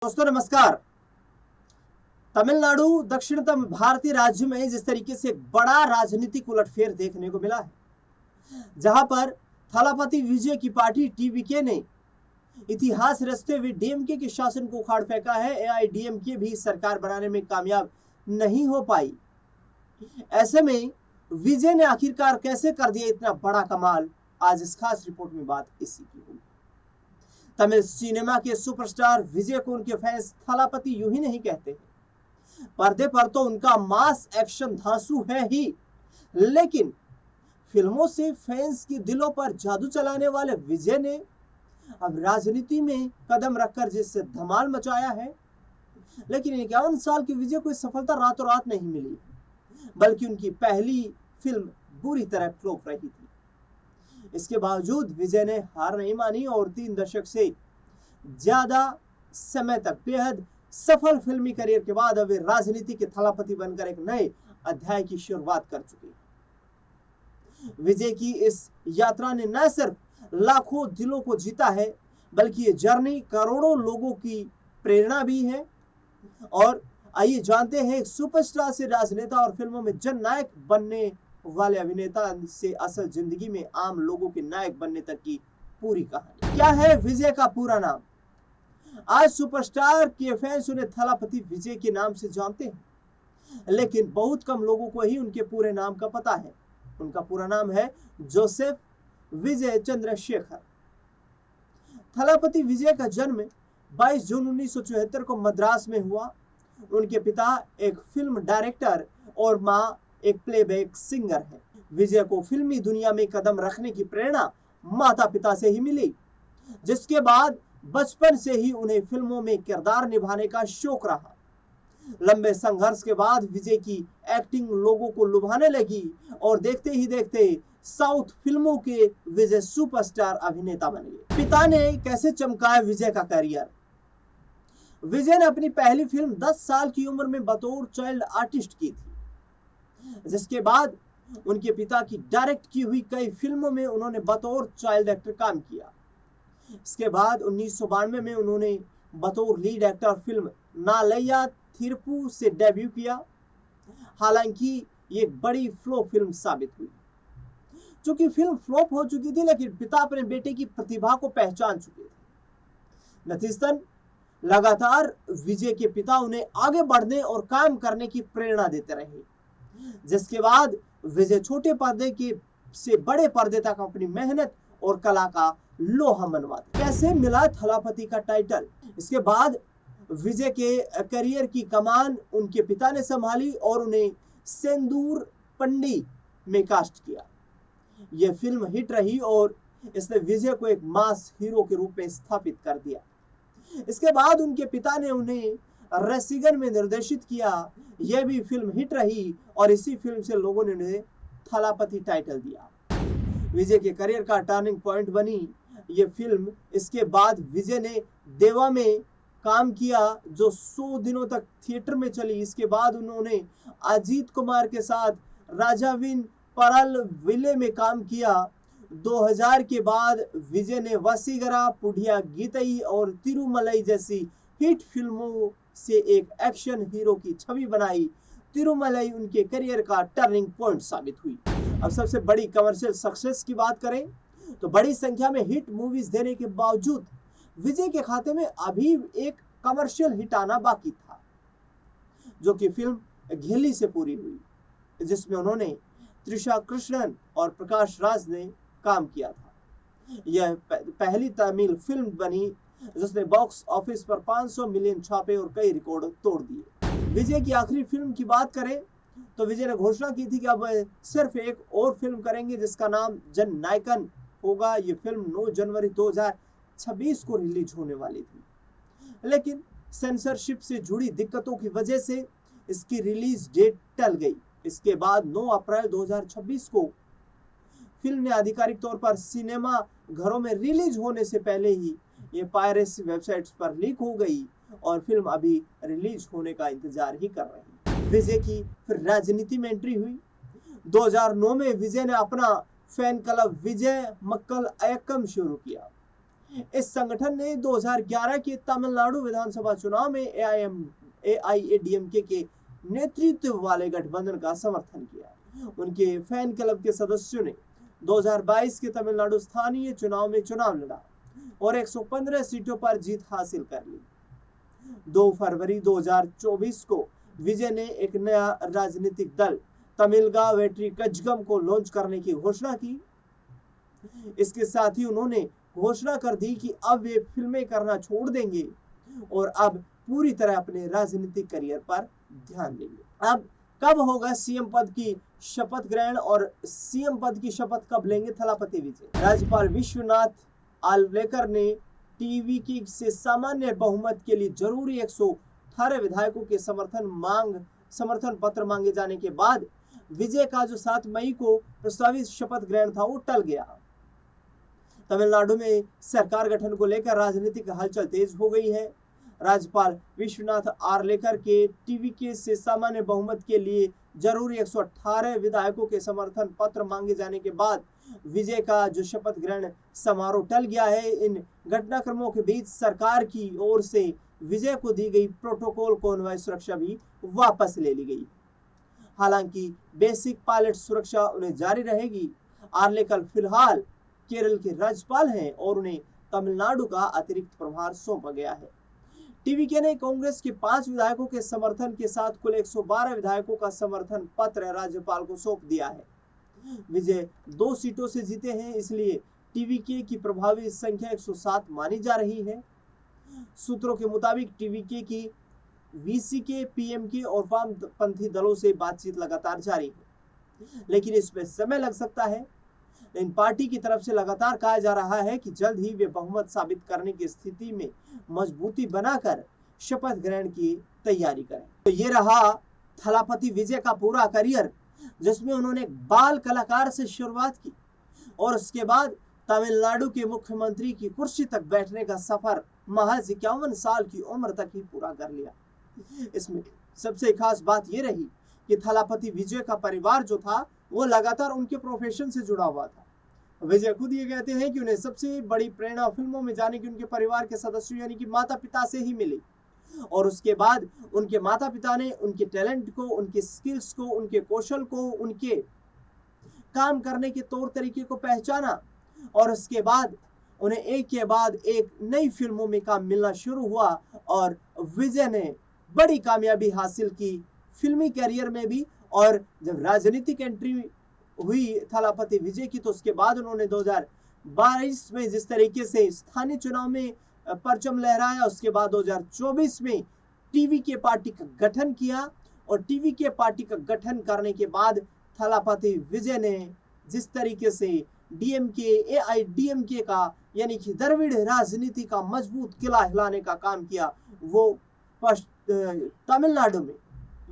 दोस्तों नमस्कार। तमिलनाडु दक्षिणतम भारतीय राज्य में जिस तरीके से एक बड़ा राजनीतिक उलटफेर देखने को मिला है, जहां पर थलापति विजय की पार्टी टीवीके ने इतिहास रचते हुए डीएमके के शासन को उखाड़ फेंका है। एआईडीएमके भी सरकार बनाने में कामयाब नहीं हो पाई। ऐसे में विजय ने आखिरकार कैसे कर दिया इतना बड़ा कमाल, आज इस खास रिपोर्ट में बात इसी की होगी। तमिल सिनेमा के सुपरस्टार विजय को उनके फैंस थलापति यूं ही नहीं कहते। पर्दे पर तो उनका मास एक्शन धांसू है ही, लेकिन फिल्मों से फैंस के दिलों पर जादू चलाने वाले विजय ने अब राजनीति में कदम रखकर जिससे धमाल मचाया है। लेकिन 51 साल के विजय को सफलता रातों रात नहीं मिली, बल्कि उनकी पहली फिल्म बुरी तरह फ्लॉप रही थी। इसके बावजूद विजय ने हार नहीं मानी और 3 दशक से ज्यादा समय तक बेहद सफल फिल्मी करियर के बाद अब वे राजनीति के थलापति बनकर एक नए अध्याय की शुरुआत कर चुके हैं। विजय की इस यात्रा ने न सिर्फ लाखों दिलों को जीता है, बल्कि ये जर्नी करोड़ों लोगों की प्रेरणा भी है। और आइए जानते हैं सुपरस्टार से राजनेता और फिल्मों में जननायक बनने वाले अभिनेता से असल जिंदगी में आम लोगों के नायक बनने तक की पूरी कहानी। क्या है विजय का पूरा नाम? आज सुपरस्टार के फैंस उन्हें थलापति विजय के नाम से जानते हैं, लेकिन बहुत कम लोगों को ही उनके पूरे नाम का पता है। उनका पूरा नाम है जोसेफ विजय चंद्रशेखर। थलापति विजय का जन्म 22 जून 1974 को मद्रास में हुआ। उनके पिता एक फिल्म डायरेक्टर और मां एक प्लेबैक सिंगर है। विजय को फिल्मी दुनिया में कदम रखने की प्रेरणा माता पिता से ही मिली, जिसके बाद बचपन से ही उन्हें फिल्मों में किरदार निभाने का शौक रहा। लंबे संघर्ष के बाद विजय की एक्टिंग लोगों को लुभाने लगी और देखते ही देखते साउथ फिल्मों के विजय सुपरस्टार अभिनेता बन गए। पिता ने कैसे चमकाया विजय का करियर? विजय ने अपनी पहली फिल्म 10 साल की उम्र में बतौर चाइल्ड आर्टिस्ट की थी, जिसके बाद उनके पिता की डायरेक्ट की हुई कई फिल्मों में उन्होंने बतौर चाइल्ड एक्टर काम किया। इसके बाद 1992 में उन्होंने बतौर लीड एक्टर फिल्म नालैया थिरुप्पु से डेब्यू किया। हालांकि ये एक बड़ी फ्लॉप फिल्म साबित हुई। चूंकि फिल्म फ्लॉप हो चुकी थी, लेकिन पिता अपने बेटे की प्रतिभा को पहचान चुके थे। नतीजतन लगातार विजय के पिता उन्हें आगे बढ़ने और काम करने की प्रेरणा देते रहे, जिसके बाद विजय छोटे पर्दे के से बड़े पर्दे तक अपनी मेहनत और कला का लोहा मनवाते। कैसे मिला थलापति का टाइटल? इसके बाद विजय के करियर की कमान उनके पिता ने संभाली और उन्हें सेंदूर पंडी में कास्ट किया। यह फिल्म हिट रही और इसने विजय को एक मास हीरो के रूप में स्थापित कर दिया। इसके बाद उनके पिता ने उन्हें रसीगन में निर्देशित किया। यह भी फिल्म हिट रही और इसी फिल्म से लोगों ने उन्हें थलापति टाइटल दिया। विजय के करियर का टर्निंग पॉइंट बनी यह फिल्म। इसके बाद विजय ने देवा में काम किया, जो 100 दिनों तक थिएटर में चली। इसके बाद उन्होंने अजीत कुमार के साथ राजाविन परल विले में काम किया। 2000 के बाद विजय ने वसीगरा, पुढ़िया गीतई और तिरुमलई जैसी हिट फिल्मों से एक एक्शन हीरो की छवि बनाई। तिरुमलई उनके करियर का टर्निंग पॉइंट साबित हुई। अब सबसे बड़ी कमर्शियल सक्सेस की बात करें तो बड़ी संख्या में हिट मूवीज देने के बावजूद विजय के खाते में अभी एक कमर्शियल हिट आना बाकी था, जो कि फिल्म घेली से पूरी हुई, जिसमें उन्होंने त्रिशा कृष्णन और प्रकाश राज ने काम किया था। यह पहली तमिल फिल्म बनी जिसने बॉक्स ऑफिस पर 500 मिलियन छापे और कई रिकॉर्ड तोड़ दिए। विजय की आखिरी फिल्म की बात करें तो विजय ने घोषणा की थी कि अब सिर्फ एक और फिल्म करेंगे जिसका नाम जननायकन होगा। ये फिल्म 9 जनवरी 2026 को रिलीज होने वाली थी, लेकिन सेंसरशिप से जुड़ी दिक्कतों की वजह से इसकी रिलीज डेट टल गई। इसके बाद 9 अप्रैल 2026 को फिल्म ने आधिकारिक तौर पर सिनेमा घरों में रिलीज होने से पहले ही ये पायरेसी वेबसाइट्स पर लीक हो गई और फिल्म अभी रिलीज होने का इंतजार ही कर रही। विजय की फिर राजनीति में एंट्री हुई। 2009 में विजय ने अपना फैन क्लब विजय मक्कल अयक्कम शुरू किया। इस संगठन ने 2011 के तमिलनाडु विधानसभा चुनाव में AIADMK के नेतृत्व वाले गठबंधन का समर्थन किया। उनके फैन क्लब के सदस्यों ने 2022 के तमिलनाडु स्थानीय चुनाव में चुनाव लड़ा और 115 सीटों पर जीत हासिल कर ली। 2 फरवरी 2024 को विजय ने एक नया राजनीतिक दल तमिलगा वेट्री कजगम को लॉन्च करने की घोषणा की। इसके साथ ही उन्होंने घोषणा कर दी कि अब वे फिल्में करना छोड़ देंगे और अब पूरी तरह अपने राजनीतिक करियर पर ध्यान देंगे। अब कब होगा सीएम पद की शपथ ग्रहण और सीएम पद की शपथ कब लेंगे थलापति विजय? राज्यपाल विश्वनाथ आर्लेकर ने टीवीके से सामान्य बहुमत के लिए जरूरी 118 विधायकों के समर्थन पत्र मांगे जाने के बाद विजय का जो 7 मई को प्रस्तावित शपथ ग्रहण था वो टल गया। तमिलनाडु में सरकार गठन को लेकर राजनीतिक हलचल तेज हो गई है। राज्यपाल विश्वनाथ आर्लेकर के टीवीके से सामान्य बहुमत के लिए जरूरी 118 विधायकों के समर्थन पत्र मांगे जाने के बाद विजय का जो शपथ ग्रहण समारोह टल गया है। इन घटनाक्रमों के बीच सरकार की ओर से विजय को दी गई प्रोटोकॉल कॉन्वॉय सुरक्षा भी वापस ले ली गई। हालांकि बेसिक पायलट सुरक्षा उन्हें जारी रहेगी। आर्लेकर फिलहाल केरल के राज्यपाल हैं और उन्हें तमिलनाडु का अतिरिक्त प्रभार सौंपा गया है। टीवीके ने कांग्रेस के 5 विधायकों के समर्थन के साथ कुल 112 विधायकों का समर्थन पत्र राज्यपाल को सौंप दिया है। विजय 2 सीटों से जीते हैं, इसलिए टीवीके की प्रभावी संख्या 107 मानी जा रही है। सूत्रों के मुताबिक टीवीके की वीसीके, पीएमके और वामपंथी दलों से बातचीत लगातार जारी है, लेकिन इसमें समय लग सकता है। इन पार्टी की तरफ से लगातार कहा जा रहा है कि जल्द ही वे बहुमत साबित करने की स्थिति में मजबूती बनाकर शपथ ग्रहण की तैयारी करें। तो ये रहा थलापति विजय का पूरा करियर, जिसमें उन्होंने बाल कलाकार से शुरुआत की और उसके बाद तमिलनाडु के मुख्यमंत्री की कुर्सी तक बैठने का सफर महज 51 साल की उम्र तक ही पूरा कर लिया। इसमें सबसे खास बात यह रही कि थलापति विजय का परिवार जो था वो लगातार उनके प्रोफेशन से जुड़ा हुआ था। विजय खुद ये कहते हैं कि उन्हें सबसे बड़ी प्रेरणा फिल्मों में जाने की उनके परिवार के सदस्यों यानी कि माता पिता से ही मिली और उसके बाद उनके माता पिता ने उनके टैलेंट को, उनके स्किल्स को, उनके कौशल को, उनके काम करने के तौर तरीके को पहचाना और उसके बाद उन्हें एक के बाद एक नई फिल्मों में काम मिलना शुरू हुआ और विजय ने बड़ी कामयाबी हासिल की फिल्मी करियर में भी। और जब राजनीतिक एंट्री हुई थलापति विजय की तो उसके बाद उन्होंने 2022 में जिस तरीके से स्थानीय चुनाव में परचम लहराया, उसके बाद 2024 में टीवीके पार्टी का गठन किया और टीवीके पार्टी का गठन करने के बाद थलापति विजय ने जिस तरीके से डीएमके, AIADMK का यानी कि द्रविड़ राजनीति का मजबूत किला हिलाने का काम किया, वो तमिलनाडु में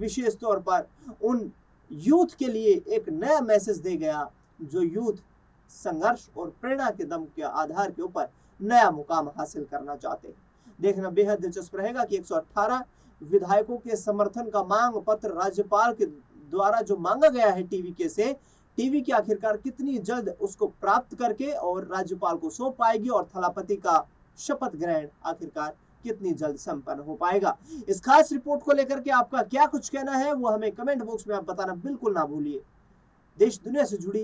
विशेष तौर पर उन यूथ के लिए एक नया मैसेज दे गया जो यूथ संघर्ष और प्रेरणा के दम के आधार के ऊपर नया मुकाम हासिल करना चाहते हैं। देखना बेहद दिलचस्प रहेगा कि 118 विधायकों के समर्थन का मांग पत्र राज्यपाल के द्वारा जो मांगा गया है टीवीके से, टीवीके आखिरकार कितनी जल्द उसको प्राप्त करके और राज्यपाल को सौंप पाएगी और थलापति का शपथ ग्रहण आखिरकार कितनी जल्द संपन्न हो पाएगा। इस खास रिपोर्ट को लेकर के आपका क्या कुछ कहना है वो हमें कमेंट बॉक्स में आप बताना बिल्कुल ना भूलिए। देश दुनिया से जुड़ी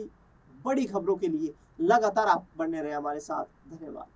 बड़ी खबरों के लिए लगातार आप बने रहे हमारे साथ। धन्यवाद।